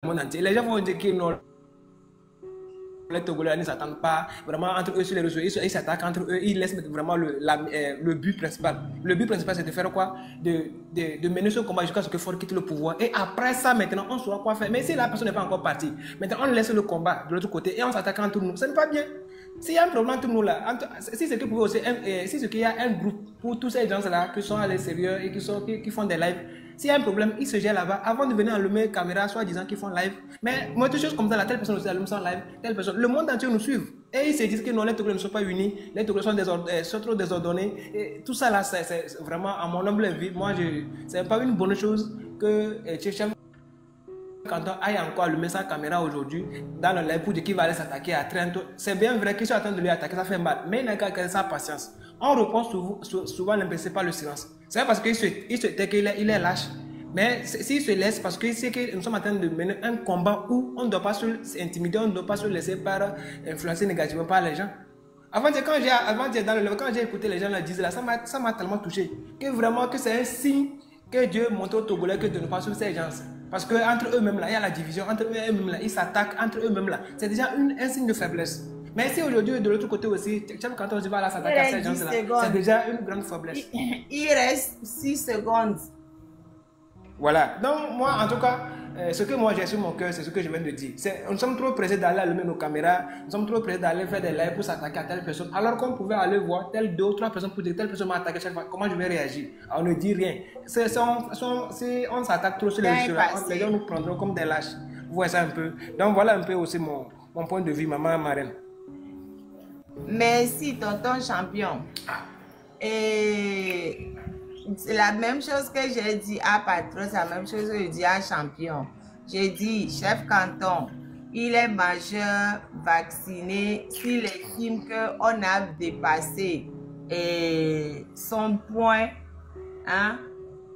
monde entier. Les gens vont dire qu'ils n'ont les Togolais ne s'attendent pas vraiment entre eux sur les réseaux, ils s'attaquent entre eux, ils laissent vraiment le but principal. Le but principal, c'est de faire quoi? De mener ce combat jusqu'à ce que Ford quitte le pouvoir. Et après ça, maintenant, on saura quoi faire. Mais si la personne n'est pas encore partie, maintenant, on laisse le combat de l'autre côté et on s'attaque entre nous. Ce n'est pas bien. S'il y a un problème entre nous là, si c'est qu'il y a un groupe pour tous ces gens-là qui sont à l'extérieur et qui font des lives, s'il y a un problème, ils se gèrent là-bas avant de venir allumer caméra, soit disant qu'ils font live. Mais moi, toutes choses comme ça, la telle personne aussi allume son live, telle personne. Le monde entier nous suit. Et ils se disent que non, les Togolais ne sont pas unis, les Togolais sont trop désordonnés. Et tout ça là, c'est vraiment, à mon humble avis, moi, c'est pas une bonne chose que Chef Kanton aille encore allumer sa caméra aujourd'hui dans le live pour dire qu'il va aller s'attaquer à Trento. C'est bien vrai qu'ils sont en train de lui attaquer, ça fait mal. Mais il n'a qu'à garder sa patience. On répond souvent l'imbécile par le silence. C'est parce qu'il se tait qu'il est lâche. Mais s'il se laisse, parce qu'il sait que nous sommes en train de mener un combat où on ne doit pas s'intimider, on ne doit pas se laisser influencer négativement par les gens. Avant, quand j'ai écouté les gens le dire là, ça m'a tellement touché. Que vraiment, que c'est un signe que Dieu montre aux Togolais que de ne pas suivre ces gens. Parce qu'entre eux-mêmes là, il y a la division, entre eux-mêmes là, ils s'attaquent entre eux-mêmes là. C'est déjà un signe de faiblesse. Mais si aujourd'hui, de l'autre côté aussi, quand on va là s'attaquer à ces gens-là, c'est déjà une grande faiblesse. Il reste 6 secondes. Voilà. Donc, moi, en tout cas, ce que moi j'ai sur mon cœur, c'est ce que je viens de dire. Nous sommes trop pressés d'aller allumer nos caméras, nous sommes trop pressés d'aller faire des lives pour s'attaquer à telle personne, alors qu'on pouvait aller voir telle 2 ou 3 personnes pour dire telle personne m'a attaqué chaque fois, comment je vais réagir? On ne dit rien. Si on s'attaque trop sur les réseaux, les gens nous prendront comme des lâches. Vous voyez ça un peu. Donc, voilà un peu aussi mon point de vue, maman marraine. Merci, tonton champion. Et c'est la même chose que j'ai dit à Patron, c'est la même chose que je dis à Champion. J'ai dit, chef Kanton, il est majeur, vacciné, s'il estime qu'on a dépassé son point, hein,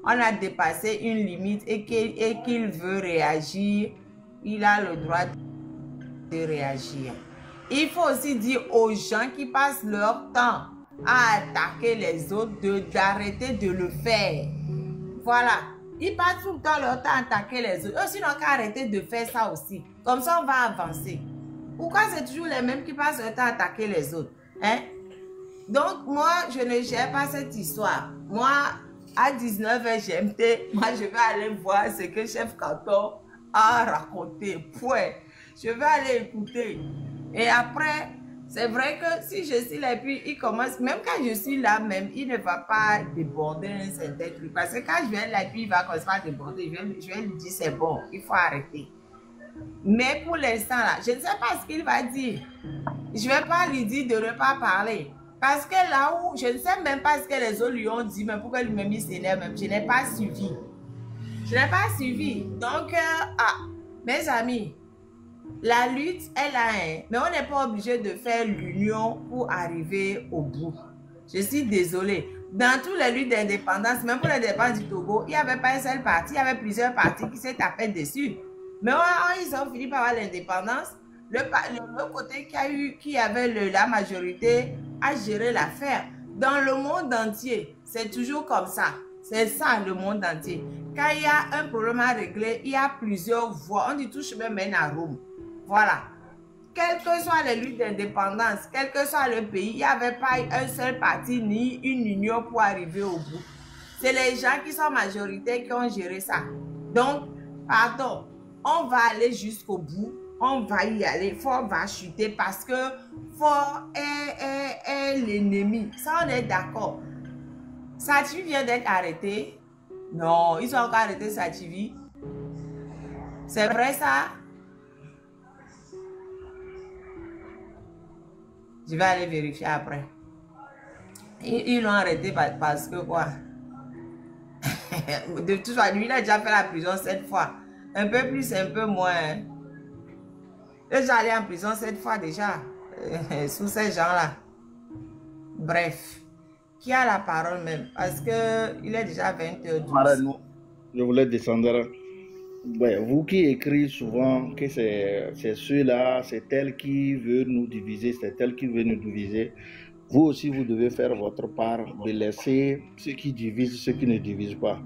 on a dépassé une limite et qu'il veut réagir, il a le droit de réagir. Il faut aussi dire aux gens qui passent leur temps à attaquer les autres, d'arrêter de le faire. Voilà. Ils passent tout le temps leur temps à attaquer les autres. Eux aussi n'ont qu'à arrêter de faire ça aussi. Comme ça, on va avancer. Pourquoi c'est toujours les mêmes qui passent leur temps à attaquer les autres? Hein? Donc, moi, je ne gère pas cette histoire. Moi, à 19h GMT, moi, je vais aller voir ce que Chef Kanton a raconté. Point. Je vais aller écouter. Et après, c'est vrai que si je suis là et puis il commence, même quand je suis là même, il ne va pas déborder un certain truc. Parce que quand je viens là et puis il va commencer à déborder, je vais lui dire c'est bon, il faut arrêter. Mais pour l'instant là, je ne sais pas ce qu'il va dire. Je ne vais pas lui dire de ne pas parler. Parce que là où, je ne sais même pas ce que les autres lui ont dit, mais pourquoi lui-même il s'énerve même, je n'ai pas suivi. Je n'ai pas suivi. Donc, mes amis, la lutte, elle a un, mais on n'est pas obligé de faire l'union pour arriver au bout. Je suis désolée. Dans toutes les luttes d'indépendance, même pour l'indépendance du Togo, il n'y avait pas un seul parti, il y avait plusieurs partis qui s'est tapé dessus. Mais ils ont fini par avoir l'indépendance. Le côté qui avait la majorité a géré l'affaire. Dans le monde entier, c'est toujours comme ça. C'est ça le monde entier. Quand il y a un problème à régler, il y a plusieurs voies. On dit tout chemin mène à Rome. Voilà. Quelles que soient les luttes d'indépendance, quel que soit le pays, il n'y avait pas un seul parti ni une union pour arriver au bout. C'est les gens qui sont majoritaires qui ont géré ça. Donc, pardon, on va aller jusqu'au bout. On va y aller. Fort va chuter parce que Fort est l'ennemi. Ça, on est d'accord. Sativi vient d'être arrêté. Non, ils ont encore arrêté Sativi. C'est vrai ça? Je vais aller vérifier après. Ils l'ont arrêté parce que quoi? De toute façon, lui, il a déjà fait la prison 7 fois. Un peu plus, un peu moins. Il est déjà allé en prison 7 fois déjà. Sous ces gens-là. Bref. Qui a la parole même? Parce qu'il est déjà 20h12. Je voulais descendre. Ouais, vous qui écrivez souvent que c'est ceux-là, c'est tel qui veut nous diviser, c'est tel qui veut nous diviser. Vous aussi, vous devez faire votre part de laisser ceux qui divisent, ceux qui ne divisent pas.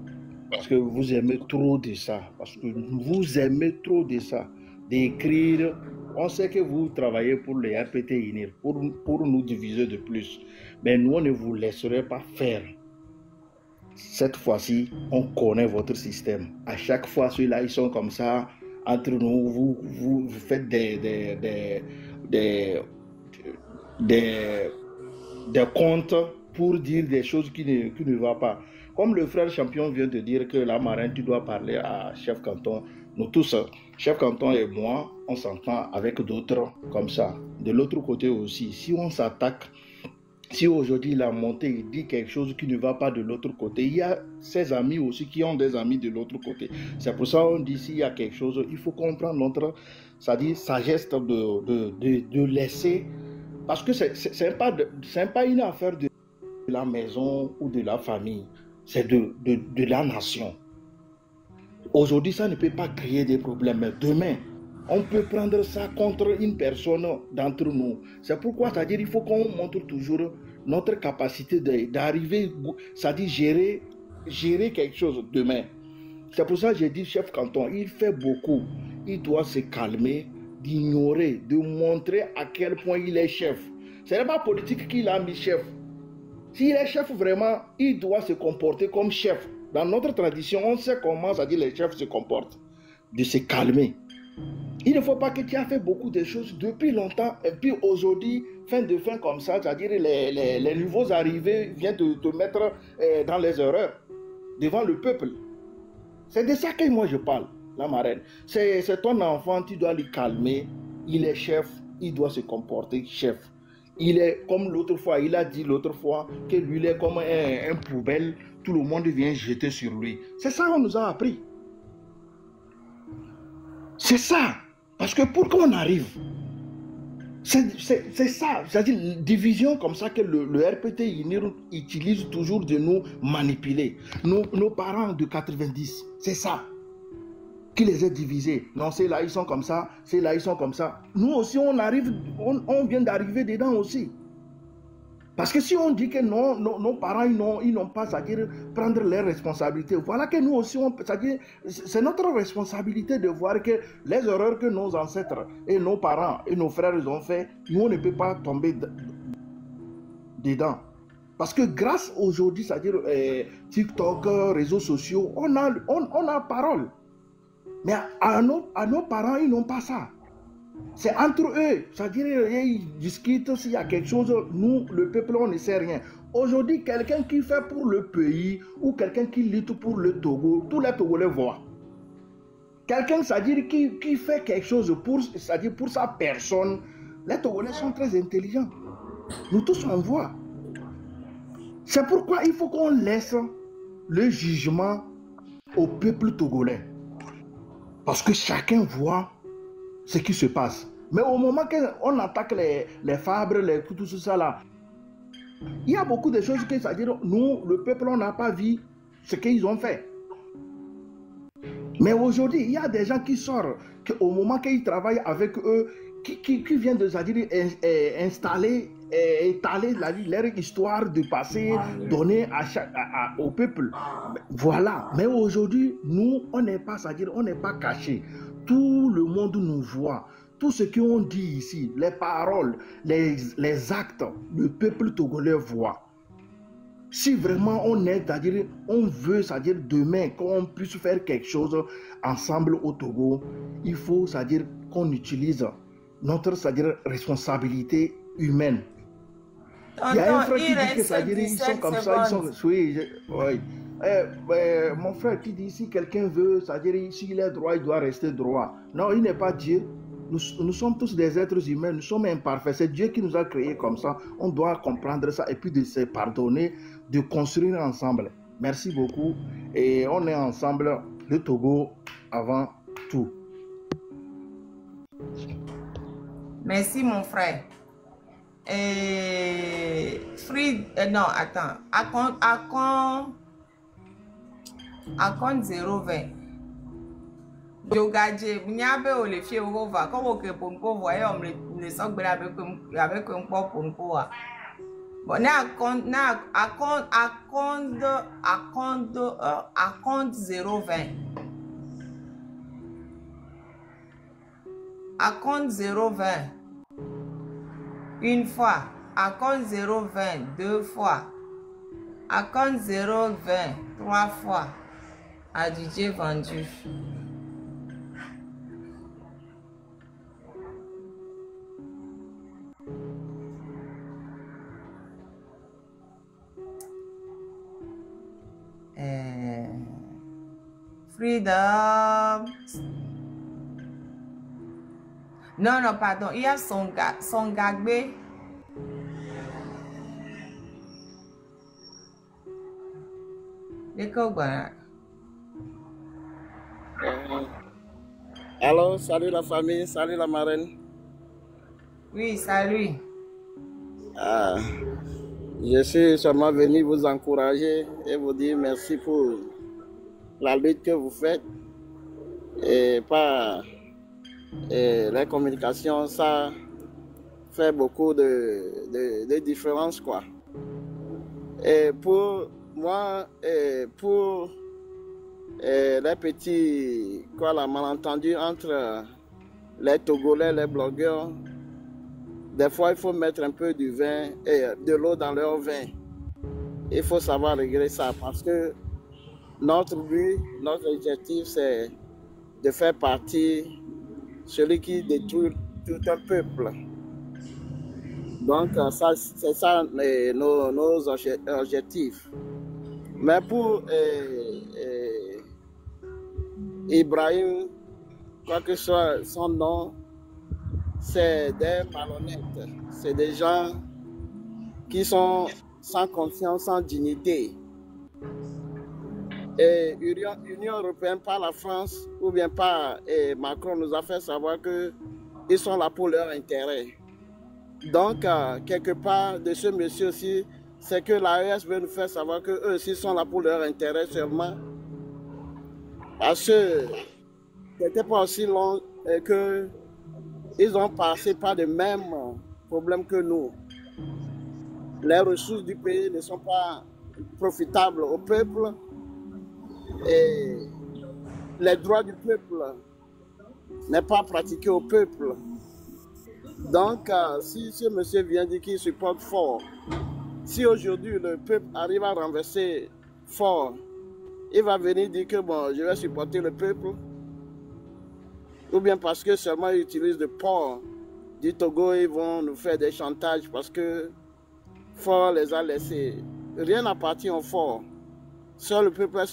Parce que vous aimez trop de ça. Parce que vous aimez trop de ça. D'écrire. On sait que vous travaillez pour les RPT INIR, pour nous diviser de plus. Mais nous, on ne vous laisserait pas faire. Cette fois-ci, on connaît votre système. À chaque fois, ceux-là, ils sont comme ça. Entre nous, vous faites des comptes pour dire des choses qui ne vont pas. Comme le frère champion vient de dire que la marraine, tu dois parler à chef canton. Nous tous, chef canton et moi, on s'entend avec d'autres comme ça. De l'autre côté aussi, si on s'attaque, si aujourd'hui il a monté, il dit quelque chose qui ne va pas de l'autre côté, il y a ses amis aussi qui ont des amis de l'autre côté. C'est pour ça qu'on dit s'il y a quelque chose, il faut comprendre notre, c'est-à-dire sagesse de laisser, parce que c'est pas une affaire de la maison ou de la famille, c'est de la nation. Aujourd'hui, ça ne peut pas créer des problèmes. Demain, on peut prendre ça contre une personne d'entre nous. C'est pourquoi, c'est-à-dire, il faut qu'on montre toujours notre capacité d'arriver, c'est-à-dire gérer quelque chose demain. C'est pour ça que j'ai dit, chef canton, il fait beaucoup. Il doit se calmer, d'ignorer, de montrer à quel point il est chef. Ce n'est pas politique qu'il a mis chef. S'il est chef vraiment, il doit se comporter comme chef. Dans notre tradition, on sait comment, c'est-à-dire, les chefs se comportent. De se calmer. Il ne faut pas que tu aies fait beaucoup de choses depuis longtemps et puis aujourd'hui, fin comme ça, c'est-à-dire les nouveaux arrivés viennent te mettre dans les erreurs devant le peuple. C'est de ça que moi je parle, la marraine. C'est ton enfant, tu dois le calmer. Il est chef, il doit se comporter chef. Il est comme l'autre fois, il a dit l'autre fois que lui il est comme un poubelle, tout le monde vient jeter sur lui. C'est ça qu'on nous a appris. C'est ça. Parce que pour qu'on arrive, c'est ça, c'est-à-dire une division comme ça que le RPT INIR utilise toujours de nous manipuler. Nos parents de 90, c'est ça qui les a divisés. Non, c'est là ils sont comme ça, c'est là ils sont comme ça. Nous aussi on vient d'arriver dedans aussi. Parce que si on dit que non, nos parents, ils n'ont pas, c'est-à-dire prendre leurs responsabilités, voilà que nous aussi, c'est notre responsabilité de voir que les erreurs que nos ancêtres et nos parents et nos frères ont fait, nous, on ne peut pas tomber dedans. Parce que grâce aujourd'hui, c'est-à-dire TikTok, réseaux sociaux, on a parole. Mais à nos parents, ils n'ont pas ça. C'est entre eux, c'est-à-dire ils discutent s'il y a quelque chose, nous, le peuple, on ne sait rien. Aujourd'hui, quelqu'un qui fait pour le pays ou quelqu'un qui lutte pour le Togo, tous les Togolais voient. Quelqu'un, c'est-à-dire qui fait quelque chose c'est-à-dire pour sa personne, les Togolais sont très intelligents. Nous tous, on voit. C'est pourquoi il faut qu'on laisse le jugement au peuple togolais. Parce que chacun voit ce qui se passe. Mais au moment qu'on attaque les fabres, tout ça là, il y a beaucoup de choses que, c'est-à-dire, nous, le peuple, on n'a pas vu ce qu'ils ont fait. Mais aujourd'hui, il y a des gens qui sortent, au moment qu'ils travaillent avec eux, qui viennent de, c'est-à-dire, installer, étaler leur histoire du passé, donner au peuple. Voilà. Mais aujourd'hui, nous, on n'est pas, c'est-à-dire, on n'est pas cachés. Tout le monde nous voit. Tout ce qu'on dit ici, les paroles, les actes, le peuple togolais voit. Si vraiment on est, c'est-à-dire, on veut, c'est-à-dire, demain, qu'on puisse faire quelque chose ensemble au Togo, il faut, c'est-à-dire, qu'on utilise notre, c'est-à-dire, responsabilité humaine. Il y a un frère qui dit que, c'est-à-dire, ils sont comme ça, ils sont... Oui, oui. Mon frère qui dit si quelqu'un veut, c'est-à-dire s'il est droit, il doit rester droit. Non, il n'est pas Dieu. Nous sommes tous des êtres humains, nous sommes imparfaits. C'est Dieu qui nous a créés comme ça. On doit comprendre ça et puis de se pardonner, de construire ensemble. Merci beaucoup. Et on est ensemble, le Togo avant tout. Merci mon frère. Non, attends. À compte 0,20. Jogadje, m'yabe o le fie o va comme que pour nous voyez on le sent avec un pop pour nous. Bon, à compte 0,20. À compte 0,20. Une fois. À compte 0,20. Deux fois. À compte 0,20. Trois fois. À DJ vendu. Freedom. Non, non, pardon. Il y a son Gagbe. Allô, salut la famille, salut la marraine. Oui, salut. Ah, je suis seulement venu vous encourager et vous dire merci pour la lutte que vous faites. Et par la communication, ça fait beaucoup de différence, quoi. Et pour moi, pour les petits malentendus entre les Togolais, les blogueurs, des fois il faut mettre un peu du vin et de l'eau dans leur vin. Il faut savoir régler ça parce que notre but, notre objectif, c'est de faire partie celui qui détruit tout un peuple. Donc, ça, c'est ça nos objectifs. Mais pour Ibrahim, quoi que soit son nom, c'est des malhonnêtes. C'est des gens qui sont sans conscience, sans dignité. Et l'Union européenne, par la France ou bien par Macron, nous a fait savoir qu'ils sont là pour leur intérêt. Donc, quelque part de ce monsieur aussi, c'est que l'AES veut nous faire savoir qu'eux aussi sont là pour leur intérêt seulement. Parce que c'était pas aussi long qu'ils ont passé par les mêmes problèmes que nous. Les ressources du pays ne sont pas profitables au peuple et les droits du peuple n'est pas pratiqué au peuple. Donc, si ce monsieur vient dire qu'il supporte fort, si aujourd'hui le peuple arrive à renverser fort, il va venir dire que bon, je vais supporter le peuple, ou bien parce que seulement ils utilisent le port du Togo, ils vont nous faire des chantages parce que Fort les a laissés. Rien n'appartient au Fort. Seul le peuple est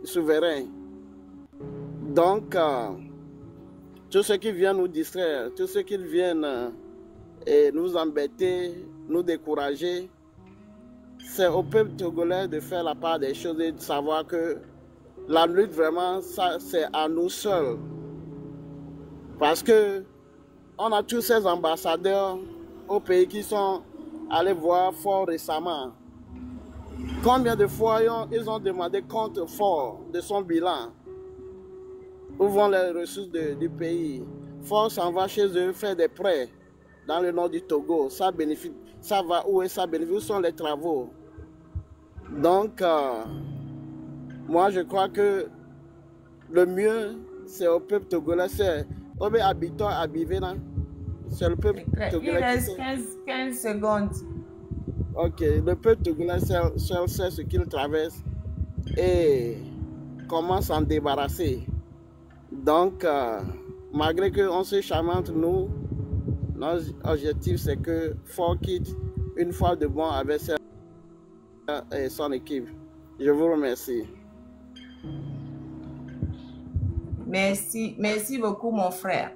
souverain. Donc, tout ce qui vient nous distraire, tout ce qui vient nous embêter, nous décourager, c'est au peuple togolais de faire la part des choses et de savoir que la lutte vraiment, ça, c'est à nous seuls. Parce que on a tous ces ambassadeurs au pays qui sont allés voir Fort récemment. Combien de fois ils ont demandé compte Fort de son bilan? Où vont les ressources du pays? Fort s'en va chez eux faire des prêts dans le nord du Togo. Ça bénéficie, ça va où et ça bénéficie? Où sont les travaux? Donc, moi je crois que le mieux, c'est au peuple togolais, c'est aux habitants à Bivena. C'est le peuple togolais. Il reste 15 secondes. Ok, le peuple togolais seul sait ce qu'il traverse et comment s'en débarrasser. Donc, malgré qu'on se chame entre nous, notre objectif c'est que Fort quitte une fois de bon avec son équipe. Je vous remercie. Merci beaucoup mon frère.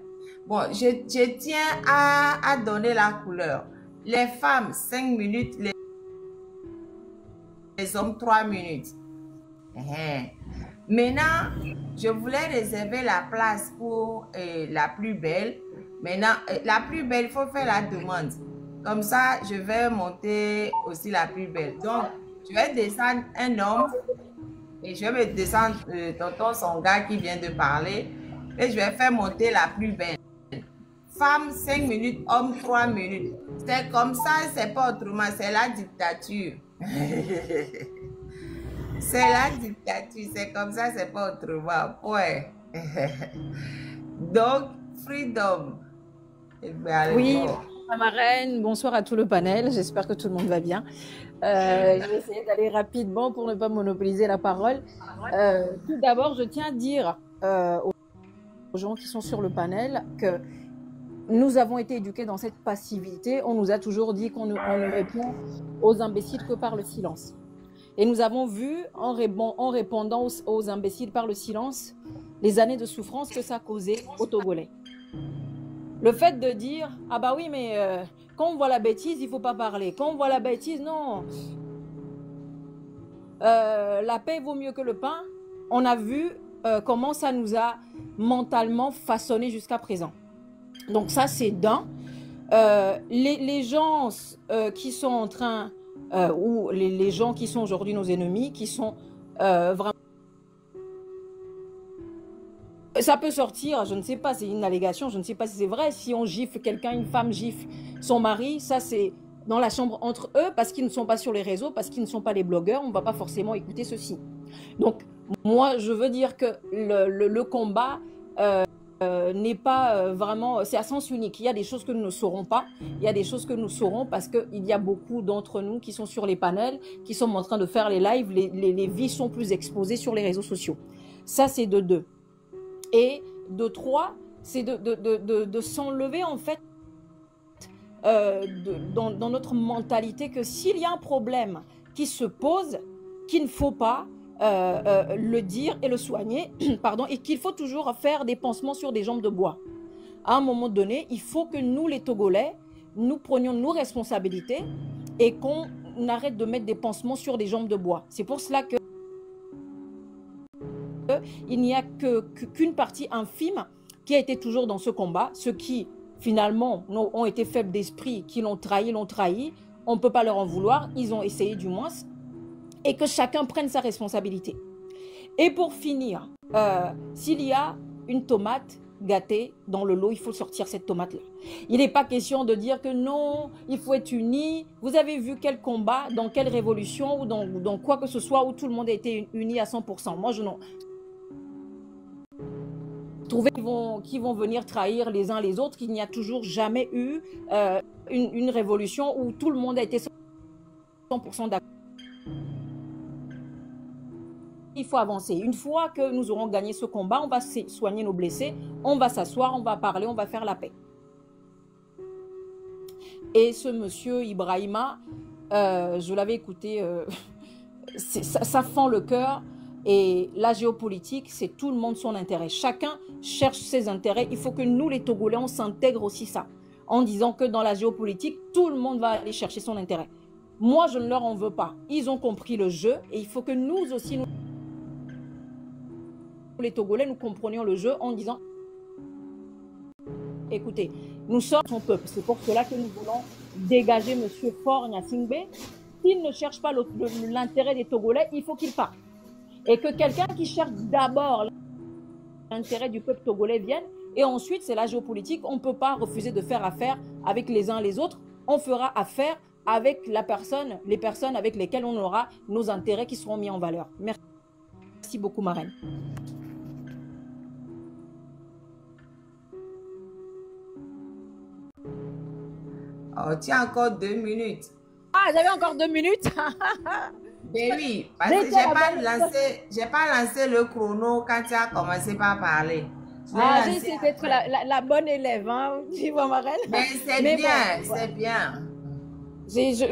Bon, je tiens à donner la couleur. Les femmes, 5 minutes, les hommes, 3 minutes. Maintenant, je voulais réserver la place pour la plus belle. Maintenant, la plus belle, il faut faire la demande. Comme ça, je vais monter aussi la plus belle. Donc, je vais descendre un homme et je vais descendre tonton Songa qui vient de parler et je vais faire monter la plus belle. Femme 5 minutes, homme 3 minutes. C'est comme ça, c'est pas autrement, c'est la dictature. C'est la dictature, c'est comme ça, c'est pas autrement. Ouais. Donc, freedom. Oui, bonsoir ma reine, bonsoir à tout le panel, j'espère que tout le monde va bien. Je vais essayer d'aller rapidement pour ne pas monopoliser la parole. Tout d'abord, je tiens à dire aux gens qui sont sur le panel que nous avons été éduqués dans cette passivité. On nous a toujours dit qu'on ne répond aux imbéciles que par le silence. Et nous avons vu, en répondant aux imbéciles par le silence, les années de souffrance que ça causait aux Togolais. Le fait de dire, ah bah oui, mais quand on voit la bêtise, il ne faut pas parler. Quand on voit la bêtise, non. La paix vaut mieux que le pain. On a vu comment ça nous a mentalement façonné jusqu'à présent. Donc ça, c'est d'un. Les gens qui sont en train, ou les gens qui sont aujourd'hui nos ennemis, qui sont vraiment... Ça peut sortir, je ne sais pas, c'est une allégation, je ne sais pas si c'est vrai. Si on gifle quelqu'un, une femme gifle son mari, ça c'est dans la chambre entre eux, parce qu'ils ne sont pas sur les réseaux, parce qu'ils ne sont pas les blogueurs, on ne va pas forcément écouter ceci. Donc, moi, je veux dire que le combat n'est pas vraiment... C'est à sens unique. Il y a des choses que nous ne saurons pas. Il y a des choses que nous saurons parce qu'il y a beaucoup d'entre nous qui sont sur les panels, qui sont en train de faire les lives. Les vies sont plus exposées sur les réseaux sociaux. Ça, c'est de deux. Et de trois, c'est de s'enlever en fait dans notre mentalité que s'il y a un problème qui se pose, qu'il ne faut pas le dire et le soigner, pardon, et qu'il faut toujours faire des pansements sur des jambes de bois. À un moment donné, il faut que nous, les Togolais, nous prenions nos responsabilités et qu'on arrête de mettre des pansements sur des jambes de bois. C'est pour cela que il n'y a qu'une partie infime qui a été toujours dans ce combat. Ceux qui, finalement, ont été faibles d'esprit, qui l'ont trahi. On ne peut pas leur en vouloir. Ils ont essayé du moins. Et que chacun prenne sa responsabilité. Et pour finir, s'il y a une tomate gâtée dans le lot, il faut sortir cette tomate-là. Il n'est pas question de dire que non, il faut être uni. Vous avez vu quel combat, dans quelle révolution ou dans quoi que ce soit où tout le monde a été uni à 100%. Moi, je n'en... Trouver qui vont venir trahir les uns les autres, qu'il n'y a toujours jamais eu une révolution où tout le monde a été 100% d'accord. Il faut avancer. Une fois que nous aurons gagné ce combat, on va soigner nos blessés, on va s'asseoir, on va parler, on va faire la paix. Et ce monsieur Ibrahima, je l'avais écouté, ça fend le cœur. Et la géopolitique, c'est tout le monde son intérêt. Chacun cherche ses intérêts. Il faut que nous, les Togolais, on s'intègre aussi ça. En disant que dans la géopolitique, tout le monde va aller chercher son intérêt. Moi, je ne leur en veux pas. Ils ont compris le jeu. Et il faut que nous aussi, nous, les Togolais, nous comprenions le jeu en disant, écoutez, nous sommes son peuple. C'est pour cela que nous voulons dégager M. Faure Gnassingbé. S'il ne cherche pas l'intérêt des Togolais, il faut qu'il parte. Et que quelqu'un qui cherche d'abord l'intérêt du peuple togolais vienne. Et ensuite, c'est la géopolitique. On ne peut pas refuser de faire affaire avec les uns les autres. On fera affaire avec les personnes avec lesquelles on aura nos intérêts qui seront mis en valeur. Merci beaucoup, ma reine. Oh, tiens, encore 2 minutes. Ah, j'avais encore 2 minutes. Mais oui, parce que je n'ai pas lancé le chrono quand tu as commencé par parler. J'ai essayé d'être la bonne élève, hein, tu vois, ma reine. Mais c'est bien, c'est bien.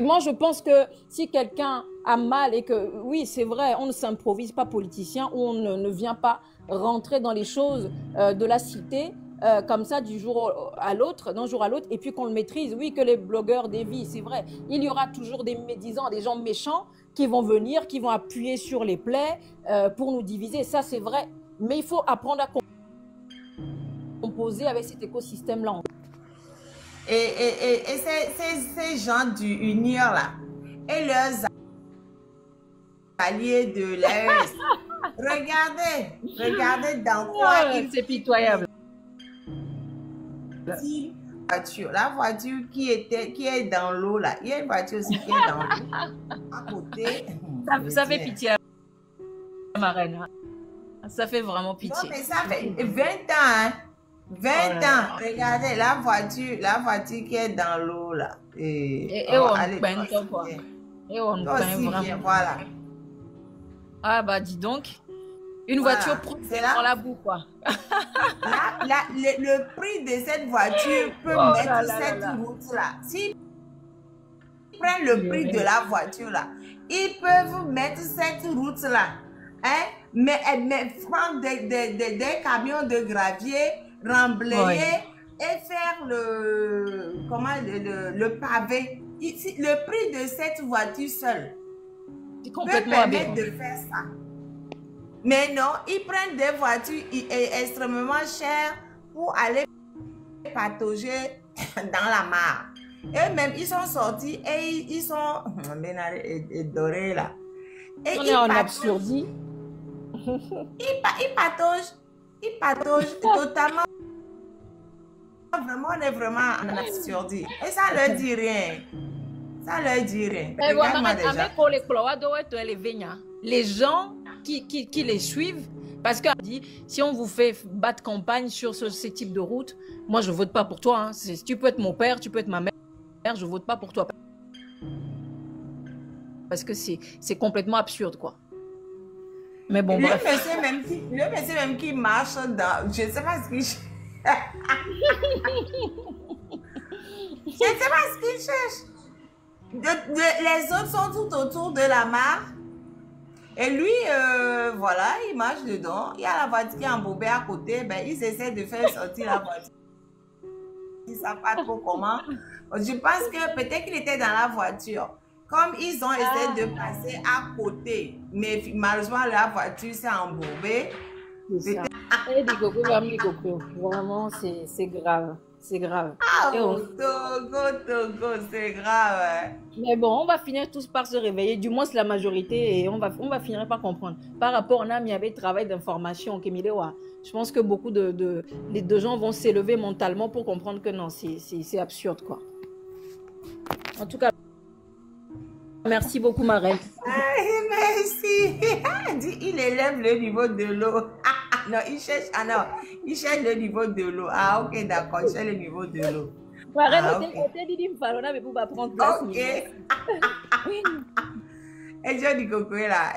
Moi, je pense que si quelqu'un a mal et que, oui, c'est vrai, on ne s'improvise pas politicien ou on ne vient pas rentrer dans les choses de la cité comme ça du jour à l'autre, d'un jour à l'autre, et puis qu'on le maîtrise. Oui, que les blogueurs dévient, c'est vrai. Il y aura toujours des médisants, des gens méchants qui vont venir, qui vont appuyer sur les plaies pour nous diviser. Ça, c'est vrai. Mais il faut apprendre à composer avec cet écosystème-là. Et ces gens du UNIR là, et leurs alliés de l'AES, regardez dans quoi c'est pitoyable. voiture. La voiture qui est dans l'eau là. Il y a une voiture aussi qui est dans l'eau. À côté. Ça fait pitié à la marraine. Hein. Ça fait vraiment pitié. Non, mais ça fait 20 ans. Hein. 20 ans. Regardez la voiture qui est dans l'eau là. Et on peint quoi. Et on peint vraiment. Voilà. Ah bah dis donc. Une voiture dans la boue, quoi. Le prix de cette voiture peut mettre cette route-là. S'ils prennent le prix de la voiture-là, ils peuvent mettre cette route-là. Hein? Mais prendre des camions de gravier, remblayer et faire le pavé. Le prix de cette voiture seule peut permettre de faire ça. Mais non, ils prennent des voitures extrêmement chères pour aller patauger dans la mare. Eux-mêmes, ils sont sortis et ils sont dorés là. Et on est en absurdie. Ils pataugent totalement. Vraiment, on est vraiment en absurdie. Et ça leur dit rien. Ça leur dit rien. Les gens qui les suivent, parce que si on vous fait battre campagne sur ce type de route, moi je vote pas pour toi. Hein. Tu peux être mon père, tu peux être ma mère, je vote pas pour toi. Parce que c'est complètement absurde, quoi. Mais bon, le monsieur même qui marche dans... Je ne sais pas ce qu'il cherche. Je ne sais pas ce qu'il cherche. Les autres sont tout autour de la mare. Et lui, voilà, il marche dedans. Il y a la voiture qui est embourbée à côté. Ben, ils essaient de faire sortir la voiture. Ils ne savent pas trop comment. Je pense que peut-être qu'il était dans la voiture. Comme ils ont essayé de passer à côté. Mais malheureusement, la voiture s'est embourbée. Vraiment, c'est grave. C'est grave. Ah, Togo, c'est grave. Hein. Mais bon, on va finir tous par se réveiller, du moins c'est la majorité, et on va finir par comprendre. Par rapport à il y avait travail d'information, je pense que beaucoup de gens vont s'élever mentalement pour comprendre que non, c'est absurde, quoi. En tout cas, merci beaucoup, ma reine. Merci. Il élève le niveau de l'eau. Non, il cherche le niveau de l'eau. Ah, ok, d'accord, il cherche le niveau de l'eau. Ok. Et je dis que là.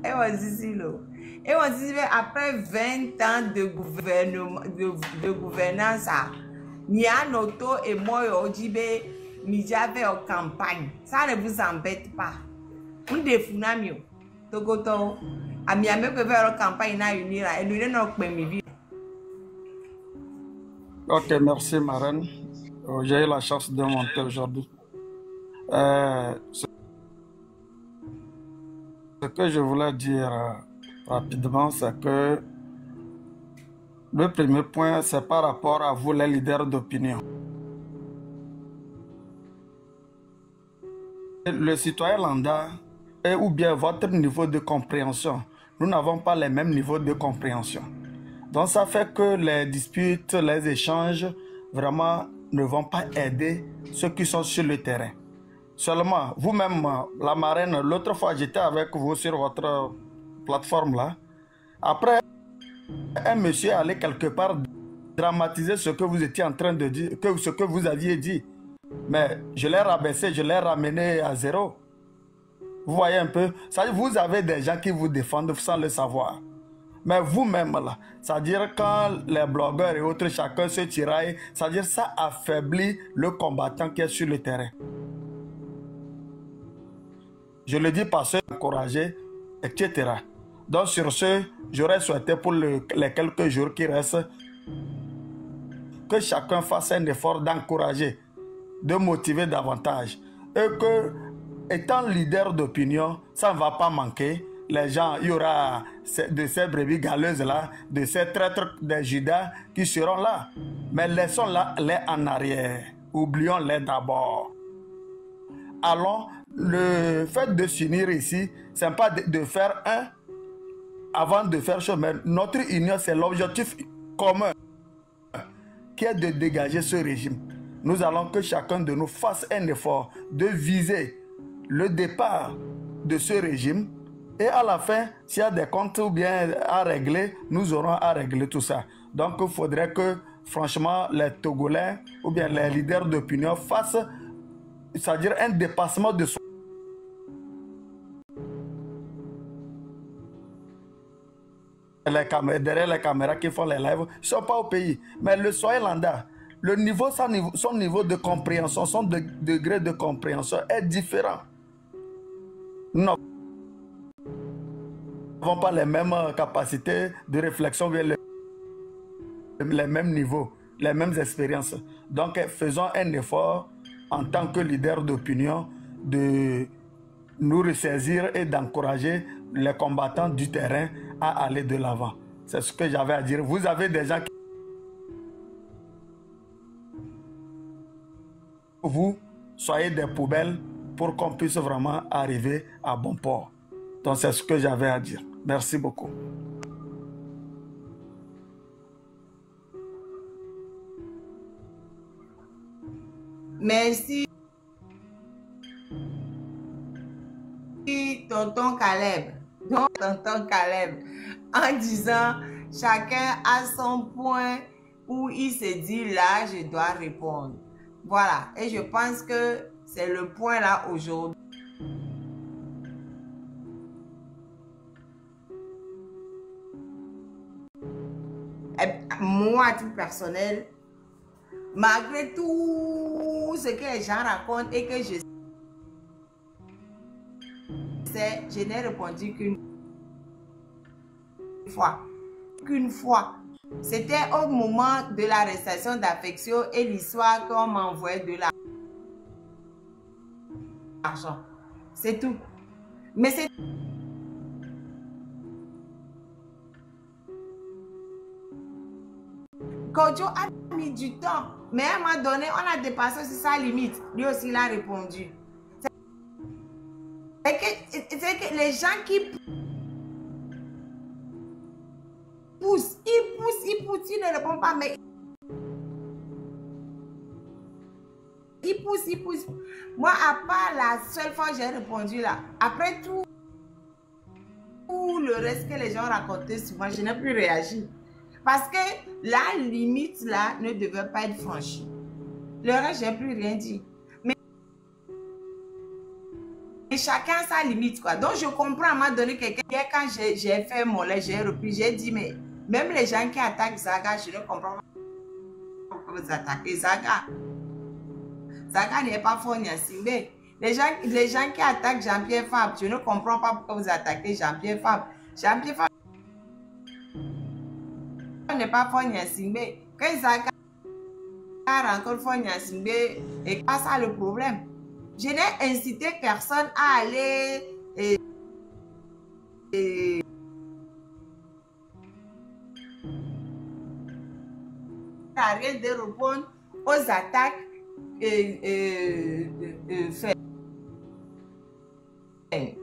Et on dit l'eau. Et on dit après 20 ans de gouvernement, de gouvernance, Nianoto et moi, on dit que j'avais en campagne. Ça ne vous embête pas. On défoule mieux. Togoto. Ok, merci Marraine. J'ai eu la chance de monter aujourd'hui. Ce que je voulais dire rapidement, c'est que le premier point, c'est par rapport à vous, les leaders d'opinion. Le citoyen lambda, ou bien votre niveau de compréhension, nous n'avons pas les mêmes niveaux de compréhension. Donc ça fait que les disputes, les échanges, vraiment ne vont pas aider ceux qui sont sur le terrain. Seulement, vous-même, la marraine, l'autre fois j'étais avec vous sur votre plateforme là. Après, un monsieur allait quelque part dramatiser ce que vous étiez en train de dire, ce que vous aviez dit. Mais je l'ai rabaissé, je l'ai ramené à zéro. Vous voyez un peu, vous avez des gens qui vous défendent sans le savoir. Mais vous-même, là, c'est-à-dire quand les blogueurs et autres, chacun se tiraille, c'est-à-dire ça affaiblit le combattant qui est sur le terrain. Je le dis parce que encourager, etc. Donc sur ce, j'aurais souhaité pour les quelques jours qui restent, que chacun fasse un effort d'encourager, de motiver davantage. Et que, étant leader d'opinion, ça ne va pas manquer. Les gens, il y aura de ces brebis galeuses là, de ces traîtres des Judas qui seront là. Mais laissons-les en arrière. Oublions-les d'abord. Allons, le fait de s'unir ici, ce n'est pas de faire un avant de faire chose, mais notre union, c'est l'objectif commun. qui est de dégager ce régime. Nous allons que chacun de nous fasse un effort de viser le départ de ce régime. Et à la fin, s'il y a des comptes ou bien à régler, nous aurons à régler tout ça. Donc, il faudrait que, franchement, les Togolais ou bien les leaders d'opinion fassent, c'est-à-dire un dépassement de soi. Derrière les caméras qui font les lives, ils ne sont pas au pays. Mais le Soilanda, le niveau, son niveau de compréhension, son degré de compréhension est différent. Non. Nous n'avons pas les mêmes capacités de réflexion, les mêmes niveaux, les mêmes expériences. Donc, faisons un effort en tant que leader d'opinion de nous ressaisir et d'encourager les combattants du terrain à aller de l'avant. C'est ce que j'avais à dire. Vous avez des gens qui... Vous, soyez des poubelles pour qu'on puisse vraiment arriver à bon port. Donc, c'est ce que j'avais à dire. Merci beaucoup. Merci, tonton Caleb. Donc, tonton Caleb, en disant, chacun a son point où il se dit, là, je dois répondre. Voilà, et je pense que c'est le point là aujourd'hui. Moi, à titre personnel, malgré tout ce que les gens racontent et que je sais, je n'ai répondu qu'une fois. Qu'une fois. C'était au moment de l'arrestation d'Affection et l'histoire qu'on m'envoyait de l'argent. C'est tout. Mais c'est... Kodjo a mis du temps. Mais à un moment donné, on a dépassé aussi sa limite. Lui aussi, il a répondu. C'est que les gens qui poussent, ils ne répondent pas, mais ils poussent. Moi, à part la seule fois que j'ai répondu là, après tout le reste que les gens racontaient sur moi, je n'ai plus réagi. Parce que la limite là ne devait pas être franchie. Le reste, je n'ai plus rien dit. Mais chacun a sa limite, quoi. Donc, je comprends à un moment donné quelqu'un. Quand j'ai fait mon lait, j'ai repris, j'ai dit, mais même les gens qui attaquent Zaga, je ne comprends pas pourquoi vous attaquez Zaga. Zaga n'est pas fort ni Simbe. Les gens qui attaquent Jean-Pierre Fabre, je ne comprends pas pourquoi vous attaquez Jean-Pierre Fabre. Jean-Pierre Fabre n'est pas fort ni Simbe. Quand Zaga rencontre fort ni Simbe, et pas ça le problème. Je n'ai incité personne à aller à rien de répondre aux attaques faites.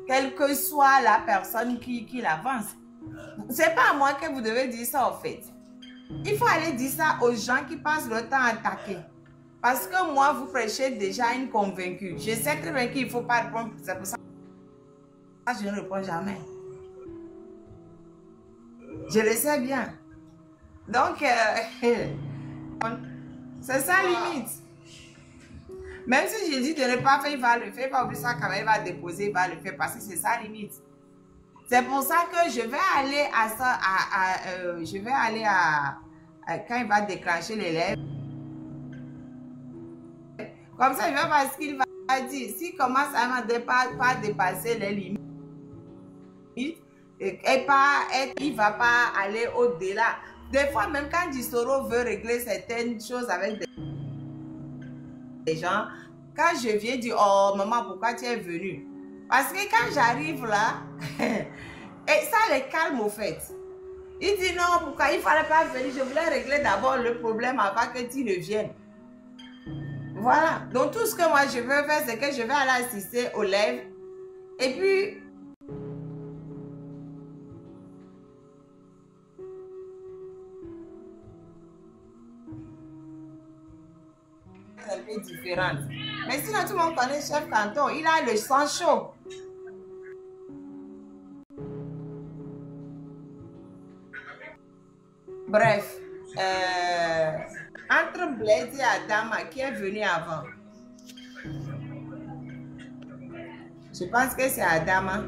Quelle que soit la personne qui l'avance. C'est pas à moi que vous devez dire ça en fait. Il faut aller dire ça aux gens qui passent le temps à attaquer. Parce que moi, vous prêchez déjà une convaincue. Je sais très bien qu'il ne faut pas répondre. C'est pour ça que je ne réponds jamais. Je le sais bien. Donc, c'est ça limite. Même si je dis de ne pas faire, il va le faire. Pas oublier ça quand même, il va déposer, il va le faire parce que c'est ça limite. C'est pour ça que je vais aller à ça, je vais aller à quand il va déclencher l'élève. Comme ça, je vais voir ce qu'il va dire. S'il commence à ne pas dépasser les limites, et il ne va pas aller au-delà. Des fois, même quand Dissoro veut régler certaines choses avec des gens, quand je viens dire, oh maman, pourquoi tu es venue? Parce que quand j'arrive là, et ça les calme au fait. Il dit non, pourquoi il ne fallait pas venir? Je voulais régler d'abord le problème avant que tu ne viennes. Voilà. Donc tout ce que moi je veux faire, c'est que je vais aller assister aux lèvres. Et puis, peu différente. Mais sinon, tout le monde connaît Chef Canton. Il a le sang chaud. Bref, entre Blaise et Adama, qui est venu avant? Je pense que c'est Adama.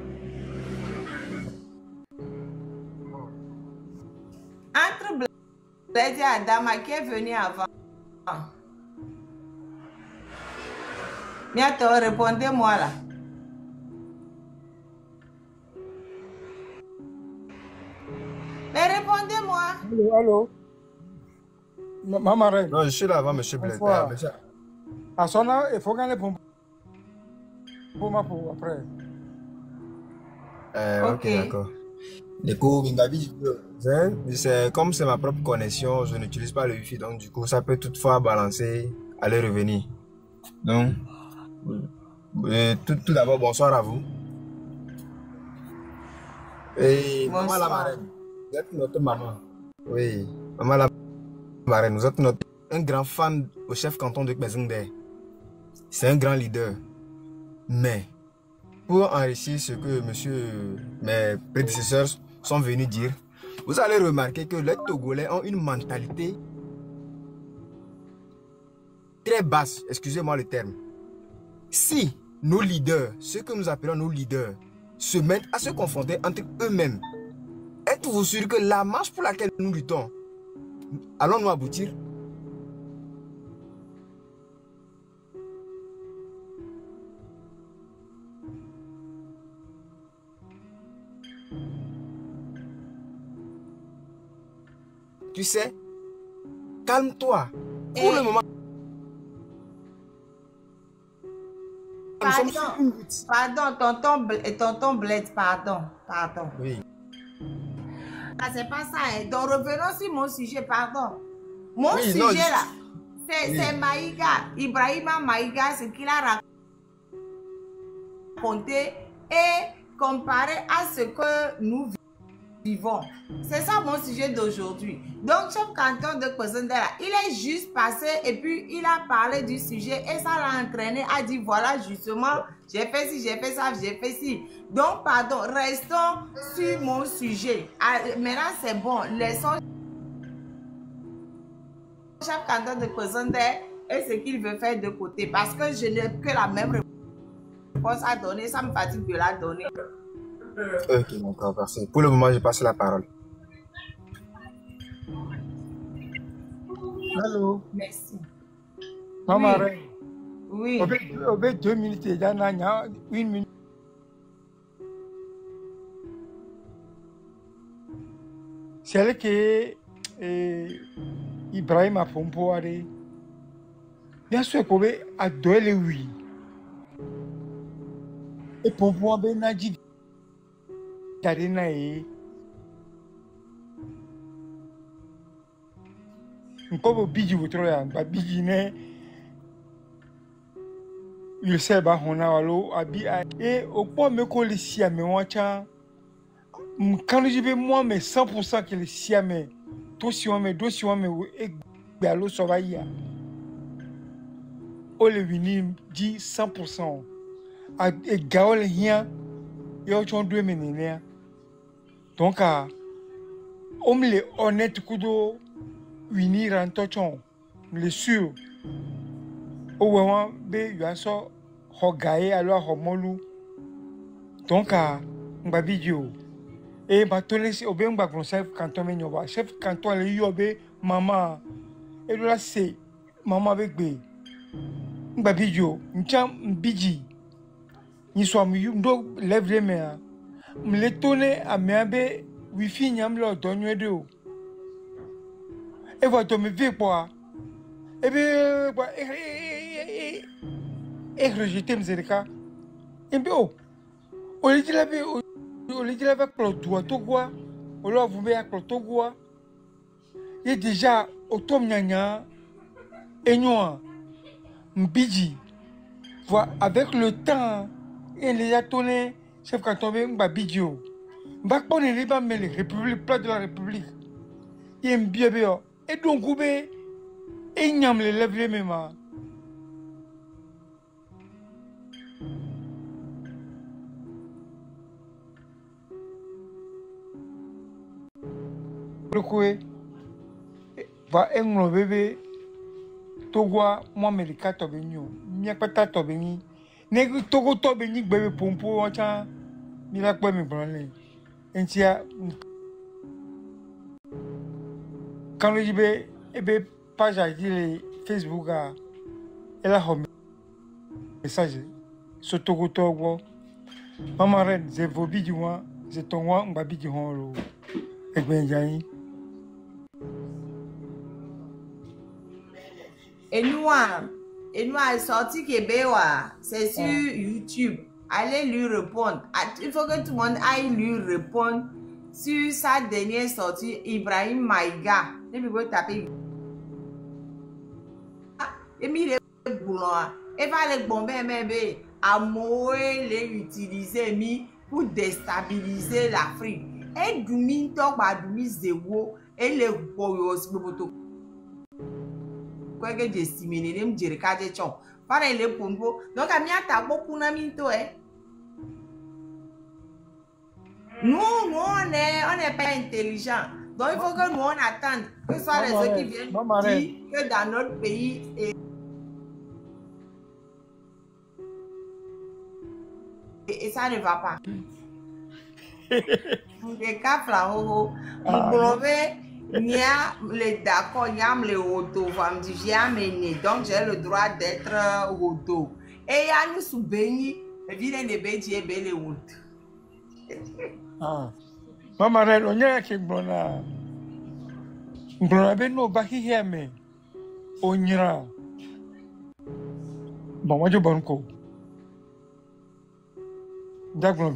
Entre Blaise et Adama, qui est venu avant? Bientôt, répondez-moi là. Mais répondez-moi. Allô? Maman Reine. Non, je suis là avant M. Blaise. À son âge, il faut gagner pour moi pour après. Ok, d'accord. Du coup, c'est comme c'est ma propre connexion, je n'utilise pas le Wi-Fi, donc du coup, ça peut toutefois balancer, aller revenir. Donc, tout d'abord, bonsoir à vous. Et maman la marraine, vous êtes notre maman. Oui, maman la marraine, vous êtes un grand fan au chef canton de Kbezingde. C'est un grand leader. Mais, pour enrichir ce que mes prédécesseurs sont venus dire, vous allez remarquer que les Togolais ont une mentalité très basse, excusez-moi le terme. Si nos leaders, ceux que nous appelons nos leaders, se mettent à se confronter entre eux-mêmes, êtes-vous sûr que la marche pour laquelle nous luttons, allons-nous aboutir? Tu sais, calme-toi. Pour le moment, tonton Blaise, pardon. oui. Ah, c'est pas ça. Hein. Donc, revenons sur mon sujet, pardon. Mon sujet, là, c'est Maïga. Ibrahima Maïga, ce qu'il a raconté et comparé à ce que nous vivons. C'est ça mon sujet d'aujourd'hui. Donc, chef canton de Kbezingde, il est juste passé et puis il a parlé du sujet et ça l'a entraîné à dire voilà justement, j'ai fait ci, j'ai fait ça, j'ai fait ci. Donc, pardon, restons sur mon sujet. Maintenant, c'est bon. Laissons chef canton de Kbezingde et ce qu'il veut faire de côté parce que je n'ai que la même réponse à donner. Ça me fatigue de la donner. Ok, d'accord, merci. Pour le moment, je passe la parole. Allô? Merci. Maman Reine. Oui. Au bout de 2 minutes, il y a 1 minute. C'est là que Ibrahim a pompé. Bien sûr, qu'on veut adorer oui. Et pompé a dit Karina est comme biji votre ya ba biji ne il sait ba hona walo abi et au point me ko le siame wacha quand je vais moi mais 100% que le siame to siame do siame e gbalo so ba ya o le vini dit 100% a e gaole hia yo chon 2 menene. Donc, on est honnête kudo unir en tochon, le sûr. Au moment be yaso hogaye alors homolu. Donc, mbabidio. Et batone si obe mbakon chef canton menyoba. Chef canton le yobe maman. Et là c'est maman avec be. Mbabidio, ncham mbiji. Ni so mi ndo lève les mains. Me tourner à mes wifi nyam lo donyo de o e va to me vie quoi e be quoi e rejeter mzerika e be o li dit la klo to quoi o lo vous be klo to quoi et déjà autom nyanya enyo mbiji voilà avec le temps il les a tourné chef canton mba bidio mba pone les ba mele république plat de la république et mbia be et donc goube et nyam les lève les même Pourquoi va englo bébé Togo moi America tobenyo mi akpata tobeni negu Togo tobeni bébé pompo wacha mi la kwa mi branle entia quand le jibe ebe page à dire Facebook a elle a un message sur Togo Togo maman reine c'est vos bidouins c'est ton wa mbabi di holo e gbenjayin. Et nous, sorti Québécois, c'est sur YouTube. Allez lui répondre. Il faut que tout le monde aille lui répondre sur sa dernière sortie, Ibrahim Maïga. Et puis, vous tapez. Et mis les boulons. Et va les bomber, mais à mourir, les utiliser pour déstabiliser l'Afrique. Et Doumi, donc, Doumi, zéro. Et les boyos, quoi que j'estime, les me dire qu'à des chons. Pareil, les pompos. Donc, à miata beaucoup n'aminto, Nous, on n'est pas intelligent. Donc, il faut que nous, on attende que ce soit les autres qui viennent dire que dans notre pays, et ça ne va pas. Les cas flaho, il y a les d'accord, il y a les autos, j'ai amené, donc j'ai le droit d'être auto. Et il y a nous sous béni, vilain de béni et belle route. Maman, on y a qui blona. Blona ben no baki hiame. On ira. Bon, moi je bon ko. D'accord,